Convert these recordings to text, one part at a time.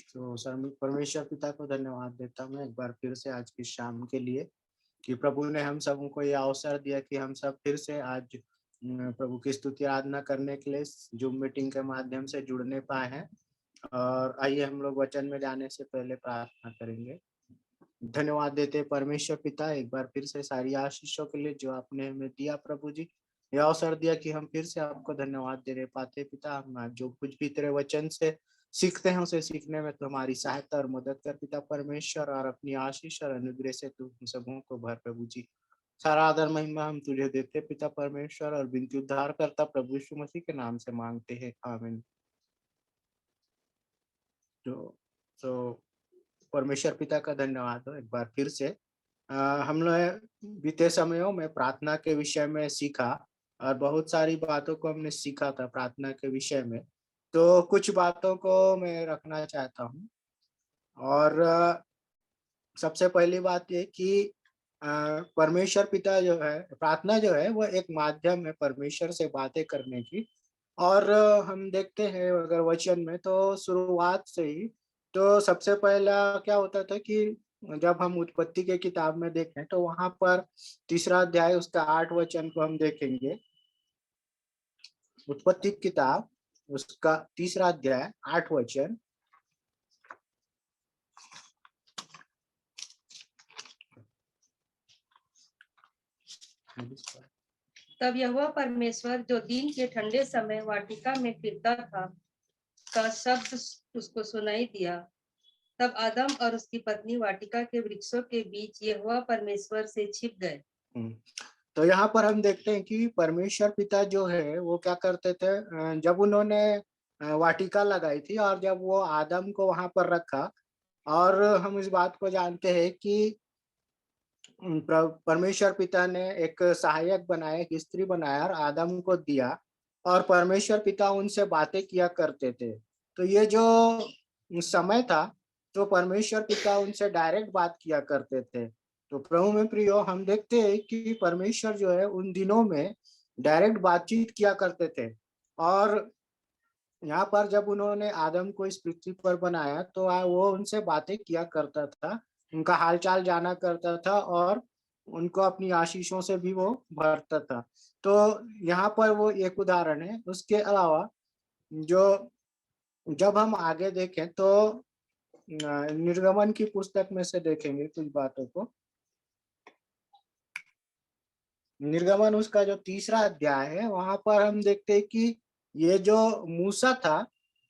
तो सर मैं परमेश्वर पिता को धन्यवाद देता हूँ एक बार फिर से आज की शाम के लिए कि प्रभु ने हम सबको ये अवसर दिया कि हम सब फिर से आज प्रभु की स्तुति आराधना करने के लिए जूम मीटिंग के माध्यम से जुड़ने पाए हैं। और आइए हम लोग वचन में जाने से पहले प्रार्थना करेंगे। धन्यवाद देते हैं परमेश्वर पिता एक बार फिर से सारी आशीषों के लिए जो आपने हमें दिया प्रभु जी। यह अवसर दिया कि हम फिर से आपको धन्यवाद दे रहे पाते पिता। हम जो कुछ भी तेरे वचन से सीखते हैं उसे सीखने में तुम्हारी सहायता और मदद कर पिता परमेश्वर, और अपनी आशीष और अनुग्रह से तू हम सबों को भर प्रभु जी। सारा आदर महिमा हम तुझे देते पिता परमेश्वर, और विनती उद्धार करता प्रभु यीशु मसीह के नाम से मांगते हैं, आमीन। तो परमेश्वर पिता का धन्यवाद हो एक बार फिर से। हम लोग बीते समयों में प्रार्थना के विषय में सीखा और बहुत सारी बातों को हमने सीखा था प्रार्थना के विषय में। तो कुछ बातों को मैं रखना चाहता हूँ। और सबसे पहली बात ये कि परमेश्वर पिता जो है, प्रार्थना जो है वो एक माध्यम है परमेश्वर से बातें करने की। और हम देखते हैं अगर वचन में तो शुरुआत से ही तो सबसे पहला क्या होता था कि जब हम उत्पत्ति के किताब में देखें तो वहां पर तीसरा अध्याय उसका 8 वचन को हम देखेंगे। उत्पत्ति की किताब उसका तीसरा अध्याय 8 वचन। तब यहोवा परमेश्वर जो दिन के ठंडे समय वाटिका में फिरता था का शब्द उसको सुनाई दिया। तब आदम और उसकी पत्नी वाटिका के वृक्षों के बीच यहोवा परमेश्वर से छिप गए। तो यहाँ पर हम देखते हैं कि परमेश्वर पिता जो है वो क्या करते थे, जब उन्होंने वाटिका लगाई थी और जब वो आदम को वहां पर रखा, और हम इस बात को जानते हैं कि परमेश्वर पिता ने एक सहायक बनाया, एक स्त्री बनाया और आदम को दिया, और परमेश्वर पिता उनसे बातें किया करते थे। तो ये जो समय था तो परमेश्वर पिता उनसे डायरेक्ट बात किया करते थे। तो प्रभु में प्रियो, हम देखते हैं कि परमेश्वर जो है उन दिनों में डायरेक्ट बातचीत किया करते थे। और यहाँ पर जब उन्होंने आदम को इस पृथ्वी पर बनाया तो वो उनसे बातें किया करता था, उनका हालचाल जाना करता था और उनको अपनी आशीषों से भी वो भरता था। तो यहाँ पर वो एक उदाहरण है। उसके अलावा जो जब हम आगे देखें तो निर्गमन की पुस्तक में से देखेंगे कुछ बातों को। निर्गमन उसका जो तीसरा अध्याय है वहां पर हम देखते हैं कि ये जो मूसा था,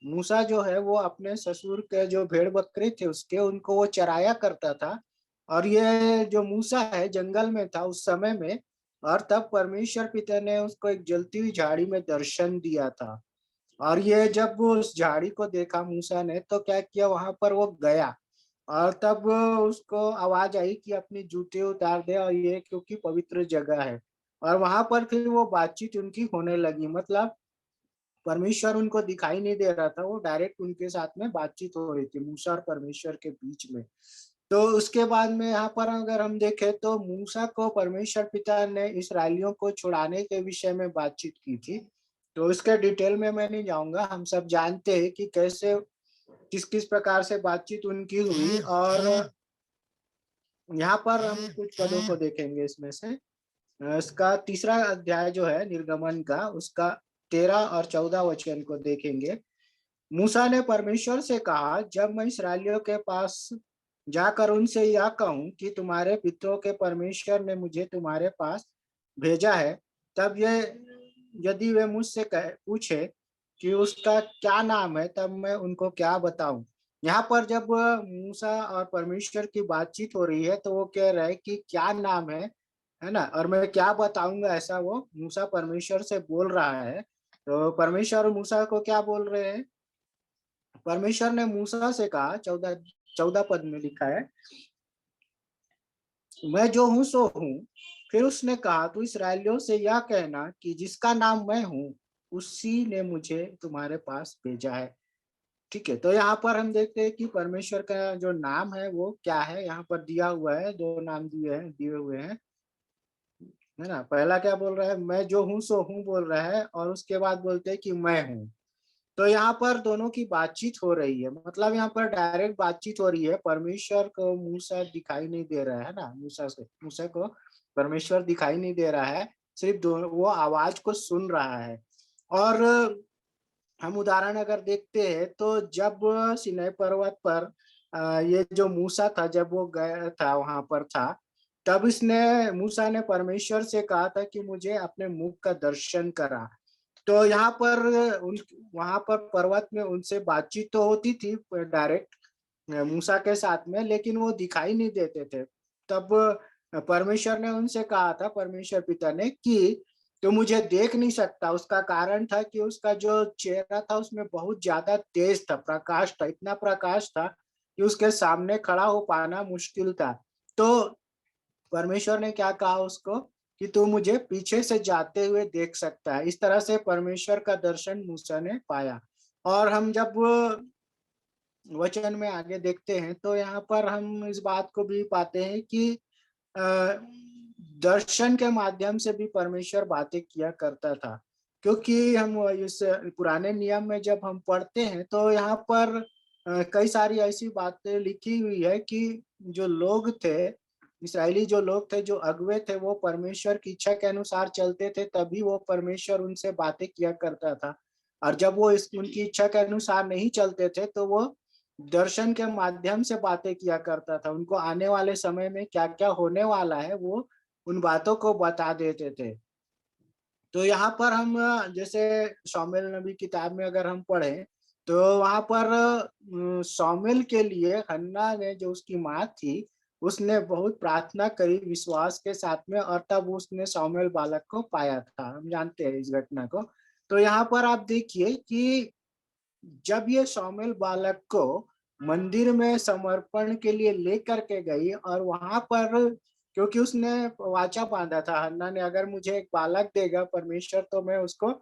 मूसा जो है वो अपने ससुर के जो भेड़ बकरे थे उसके उनको वो चराया करता था। और ये जो मूसा है जंगल में था उस समय में, और तब परमेश्वर पिता ने उसको एक जलती हुई झाड़ी में दर्शन दिया था। और ये जब वो उस झाड़ी को देखा मूसा ने तो क्या किया, वहां पर वो गया और तब उसको आवाज आई कि अपनी जूते उतार दे, और ये क्योंकि पवित्र जगह है। और वहां पर फिर वो बातचीत उनकी होने लगी। मतलब परमेश्वर उनको दिखाई नहीं दे रहा था, वो डायरेक्ट उनके साथ में बातचीत हो रही थी मूसा और परमेश्वर के बीच में। तो उसके बाद में यहाँ पर अगर हम देखें तो मूसा को परमेश्वर पिता ने इस्राएलियों को छुड़ाने के विषय में बातचीत की थी। तो उसके डिटेल में मैं नहीं जाऊंगा, हम सब जानते हैं कि कैसे किस किस प्रकार से बातचीत उनकी हुई। और यहाँ पर हम कुछ पदों को देखेंगे इसमें से। इसका तीसरा अध्याय जो है निर्गमन का उसका 13 और 14 वचन को देखेंगे। मूसा ने परमेश्वर से कहा, जब मैं इस्राएलियों के पास जाकर उनसे यह कहूं कि तुम्हारे पितरों के परमेश्वर ने मुझे तुम्हारे पास भेजा है, तब ये यदि वे मुझसे पूछे कि उसका क्या नाम है तब मैं उनको क्या बताऊं। यहाँ पर जब मूसा और परमेश्वर की बातचीत हो रही है तो वो कह रहा है कि क्या नाम है ना, और मैं क्या बताऊंगा, ऐसा वो मूसा परमेश्वर से बोल रहा है। तो परमेश्वर मूसा को क्या बोल रहे हैं, परमेश्वर ने मूसा से कहा, 14 पद में लिखा है, मैं जो हूँ सो हूँ। फिर उसने कहा, तू इसराइलियों से यह कहना कि जिसका नाम मैं हूँ उसी ने मुझे तुम्हारे पास भेजा है। ठीक है, तो यहाँ पर हम देखते हैं कि परमेश्वर का जो नाम है वो क्या है, यहाँ पर दिया हुआ है, दो नाम दिए हुए हैं, है ना। पहला क्या बोल रहा है, मैं जो हूँ सो हूँ बोल रहा है, और उसके बाद बोलते हैं कि मैं हूँ। तो यहाँ पर दोनों की बातचीत हो रही है, मतलब यहाँ पर डायरेक्ट बातचीत हो रही है। परमेश्वर को मूसा दिखाई नहीं दे रहा है ना, मूसा को परमेश्वर दिखाई नहीं दे रहा है, सिर्फ दोनों वो आवाज को सुन रहा है। और हम उदाहरण अगर देखते हैं तो जब सिनै पर्वत पर ये जो मूसा था, जब वो गया था वहां पर था, तब इसने मूसा ने परमेश्वर से कहा था कि मुझे अपने मुख का दर्शन करा। तो यहाँ पर उन वहां पर पर्वत में उनसे बातचीत तो होती थी डायरेक्ट मूसा के साथ में, लेकिन वो दिखाई नहीं देते थे। तब परमेश्वर ने उनसे कहा था, परमेश्वर पिता ने, कि तो मुझे देख नहीं सकता। उसका कारण था कि उसका जो चेहरा था उसमें बहुत ज्यादा तेज था, प्रकाश था, इतना प्रकाश था कि उसके सामने खड़ा हो पाना मुश्किल था। तो परमेश्वर ने क्या कहा उसको कि तू मुझे पीछे से जाते हुए देख सकता है। इस तरह से परमेश्वर का दर्शन मूसा ने पाया। और हम जब वचन में आगे देखते हैं तो यहाँ पर हम इस बात को भी पाते हैं कि अ, दर्शन के माध्यम से भी परमेश्वर बातें किया करता था। क्योंकि हम इस पुराने नियम में जब हम पढ़ते हैं तो यहाँ पर कई सारी ऐसी बातें लिखी हुई है कि जो लोग थे, इसराइली जो लोग थे, जो अगुवे थे, वो परमेश्वर की इच्छा के अनुसार चलते थे, तभी वो परमेश्वर उनसे बातें किया करता था। और जब वो इस उनकी इच्छा के अनुसार नहीं चलते थे तो वो दर्शन के माध्यम से बातें किया करता था। उनको आने वाले समय में क्या-क्या होने वाला है वो उन बातों को बता देते थे। तो यहाँ पर हम जैसे शाऊल नबी किताब में अगर हम पढ़ें तो वहाँ पर शाऊल के लिए हन्ना ने, जो उसकी माँ थी, उसने बहुत प्रार्थना करी विश्वास के साथ में, और तब उसने शाऊल बालक को पाया था। हम जानते हैं इस घटना को। तो यहाँ पर आप देखिए कि जब ये शाऊल बालक को मंदिर में समर्पण के लिए लेकर के गई, और वहां पर क्योंकि उसने वाचा बांधा था हन्ना ने, अगर मुझे एक बालक देगा परमेश्वर तो मैं उसको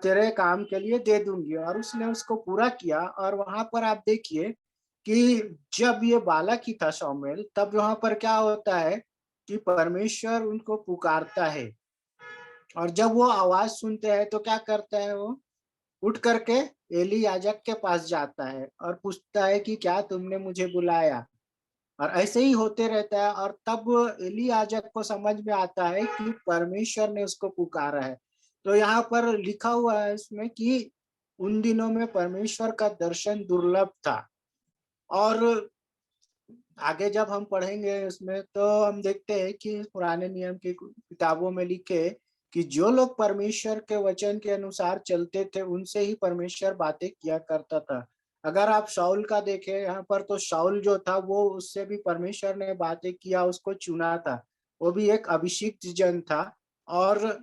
तेरे काम के लिए दे दूंगी, और उसने उसको पूरा किया। और वहां पर आप देखिए कि जब ये बालक ही था शाऊल, तब वहां पर क्या होता है कि परमेश्वर उनको पुकारता है, और जब वो आवाज सुनते हैं तो क्या करता है, वो उठ करके एली याजक के पास जाता है और पूछता है कि क्या तुमने मुझे बुलाया। और ऐसे ही होते रहता है, और तब एली याजक को समझ में आता है कि परमेश्वर ने उसको पुकारा है। तो यहाँ पर लिखा हुआ है इसमें कि उन दिनों में परमेश्वर का दर्शन दुर्लभ था। और आगे जब हम पढ़ेंगे उसमें तो हम देखते हैं कि पुराने नियम की किताबों में लिखे कि जो लोग परमेश्वर के वचन के अनुसार चलते थे उनसे ही परमेश्वर बातें किया करता था। अगर आप शाऊल का देखें यहाँ पर, तो शाऊल जो था वो, उससे भी परमेश्वर ने बातें किया, उसको चुना था। वो भी एक अभिषिक्त जन था। और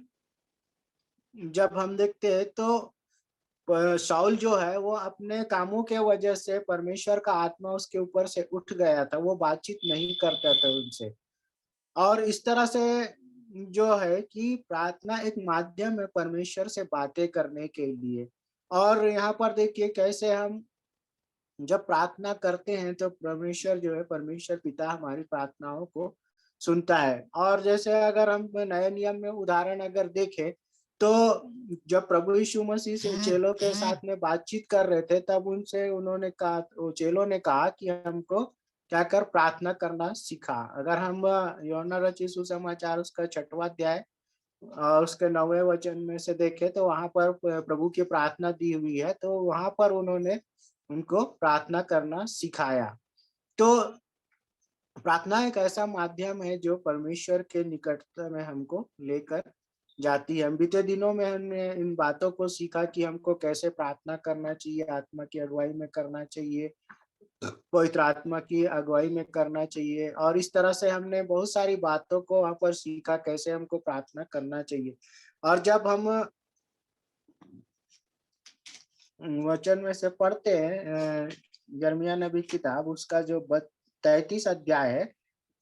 जब हम देखते हैं तो शाऊल जो है वो अपने कामों के वजह से परमेश्वर का आत्मा उसके ऊपर से उठ गया था, वो बातचीत नहीं करता था उनसे। और इस तरह से जो है कि प्रार्थना एक माध्यम है परमेश्वर से बातें करने के लिए। और यहाँ पर देखिए कैसे हम जब प्रार्थना करते हैं तो परमेश्वर जो है, परमेश्वर पिता हमारी प्रार्थनाओं को सुनता है। और जैसे अगर हम नए नियम में उदाहरण अगर देखें तो जब प्रभु यीशु मसीह से चेलों के साथ में बातचीत कर रहे थे, तब उनसे उन्होंने कहा, वो चेलों ने कहा कि हमको क्या कर प्रार्थना करना सिखा। अगर हम यूहन्ना रचित सुसमाचार उसका 6वां अध्याय उसके 9वें वचन में से देखें तो वहां पर प्रभु की प्रार्थना दी हुई है, तो वहां पर उन्होंने उनको प्रार्थना करना सिखाया। तो प्रार्थना एक ऐसा माध्यम है जो परमेश्वर के निकटता में हमको लेकर जाती है। हम बीते दिनों में हमने इन बातों को सीखा कि हमको कैसे प्रार्थना करना चाहिए, आत्मा की अगुवाई में करना चाहिए, पवित्र आत्मा की अगुवाई में करना चाहिए। और इस तरह से हमने बहुत सारी बातों को वहां पर सीखा कैसे हमको प्रार्थना करना चाहिए। और जब हम वचन में से पढ़ते हैं यिर्मयाह नबी किताब उसका जो 33 अध्याय है,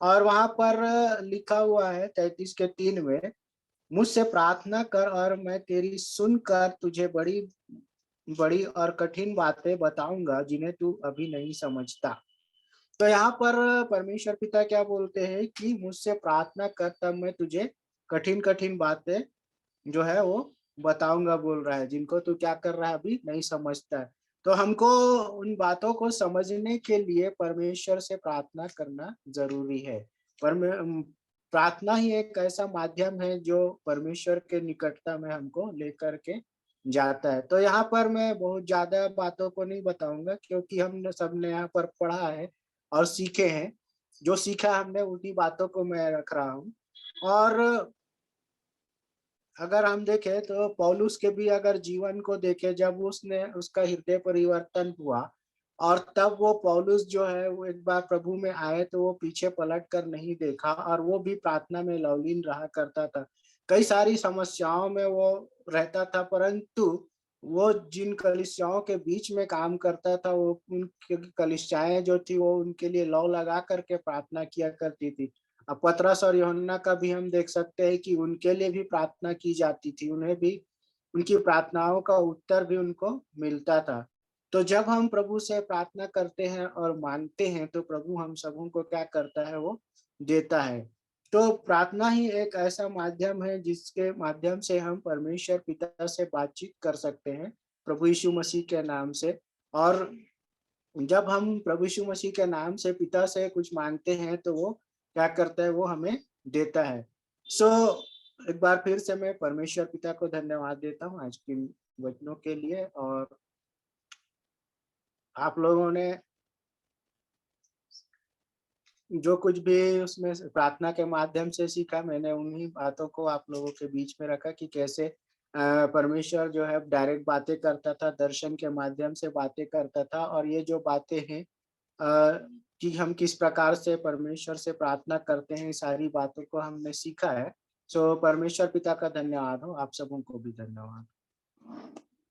और वहां पर लिखा हुआ है 33 के 3 में, मुझसे प्रार्थना कर और मैं तेरी सुनकर तुझे बड़ी बड़ी और कठिन बातें बताऊंगा जिन्हें तू अभी नहीं समझता। तो यहाँ पर परमेश्वर पिता क्या बोलते हैं कि मुझसे प्रार्थना कर, तब मैं तुझे कठिन कठिन बातें जो है वो बताऊंगा बोल रहा है, जिनको तू क्या कर रहा है अभी नहीं समझता है। तो हमको उन बातों को समझने के लिए परमेश्वर से प्रार्थना करना जरूरी है। प्रार्थना ही एक ऐसा माध्यम है जो परमेश्वर के निकटता में हमको लेकर के जाता है। तो यहाँ पर मैं बहुत ज्यादा बातों को नहीं बताऊंगा, क्योंकि हमने सबने यहाँ पर पढ़ा है और सीखे हैं। जो सीखा हमने उन्हीं बातों को मैं रख रहा हूँ। और अगर हम देखें तो पौलुस के भी अगर जीवन को देखें, जब उसने उसका हृदय परिवर्तन हुआ और तब वो पौलुस जो है वो एक बार प्रभु में आए, तो वो पीछे पलट कर नहीं देखा और वो भी प्रार्थना में लवलीन रहा करता था। कई सारी समस्याओं में वो रहता था, परंतु वो जिन कलीसियाओं के बीच में काम करता था, वो उनकी कलीसियाएं जो थी वो उनके लिए लौ लगा करके प्रार्थना किया करती थी। अब पतरस और यूहन्ना का भी हम देख सकते हैं कि उनके लिए भी प्रार्थना की जाती थी, उन्हें भी उनकी प्रार्थनाओं का उत्तर भी उनको मिलता था। तो जब हम प्रभु से प्रार्थना करते हैं और मांगते हैं, तो प्रभु हम सबों को क्या करता है, वो देता है। तो प्रार्थना ही एक ऐसा माध्यम है जिसके माध्यम से हम परमेश्वर पिता से बातचीत कर सकते हैं, प्रभु यीशु मसीह के नाम से। और जब हम प्रभु यीशु मसीह के नाम से पिता से कुछ मांगते हैं, तो वो क्या करता है, वो हमें देता है। सो एक बार फिर से मैं परमेश्वर पिता को धन्यवाद देता हूँ आज की वचनों के लिए। और आप लोगों ने जो कुछ भी उसमें से प्रार्थना के माध्यम से सीखा, मैंने उन्हीं बातों को आप लोगों के बीच में रखा कि कैसे परमेश्वर जो है डायरेक्ट बातें करता था, दर्शन के माध्यम से बातें करता था। और ये जो बातें हैं कि हम किस प्रकार से परमेश्वर से प्रार्थना करते हैं, सारी बातों को हमने सीखा है। सो परमेश्वर पिता का धन्यवाद हो, आप सबों को भी धन्यवाद।